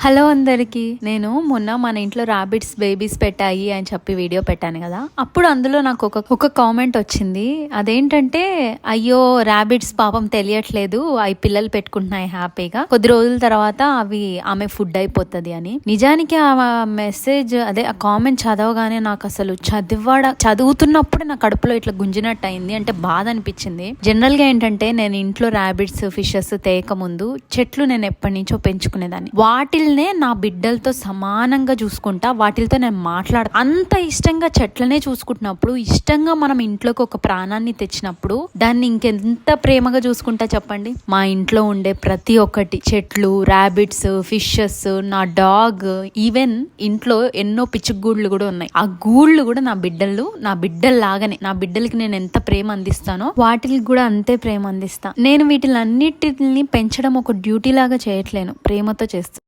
Hello అందరికి. నేను మొన్న మన ఇంట్లో రాబిట్స్ బేబీస్ పెట్టాయి అని చెప్పి వీడియో పెట్టాను కదా. అప్పుడు అందులో నాకు ఒక కామెంట్ వచ్చింది. అదేంటంటే, అయ్యో రాబిట్స్ పాపం తెలియట్లేదు, అవి పిల్లలు పెట్టుకుంటున్నాయి హ్యాపీగా, కొద్ది రోజుల తర్వాత అవి ఆమె ఫుడ్ అయిపోతుంది అని. నిజానికి ఆ మెసేజ్ ఆ కామెంట్ చదవగానే నాకు అసలు చదువుతున్నప్పుడు నా కడుపులో ఇట్లా గుంజినట్టు అయింది. అంటే బాధ అనిపించింది. జనరల్ గా ఏంటంటే, నేను ఇంట్లో రాబిట్స్ ఫిషెస్ తేక ముందు చెట్లు నేను ఎప్పటి నుంచో పెంచుకునేదాన్ని. వాటిల్నే నా బిడ్డలతో సమానంగా చూసుకుంటా, వాటితో నేను అంత ఇష్టంగా చెట్లనే చూసుకుంటున్నప్పుడు, ఇష్టంగా మనం ఇంట్లోకి ఒక ప్రాణాన్ని తెచ్చినప్పుడు దాన్ని ఇంకెంత ప్రేమగా చూసుకుంటా చెప్పండి. మా ఇంట్లో ఉండే ప్రతి ఒక్కటి, చెట్లు, రాబిట్స్, ఫిషెస్, నా డాగ్, ఈవెన్ ఇంట్లో ఎన్నో పిచ్చుగూళ్ళు కూడా ఉన్నాయి. ఆ గూళ్ళు కూడా నా బిడ్డల్లాగానే, నా బిడ్డలకి నేను ఎంత ప్రేమ అందిస్తానో వాటికి కూడా అంతే ప్రేమ అందిస్తా. నేను వీటిలన్నిటిని పెంచడం ఒక డ్యూటీ లాగా చేయట్లేను, ప్రేమతో చేస్తాను.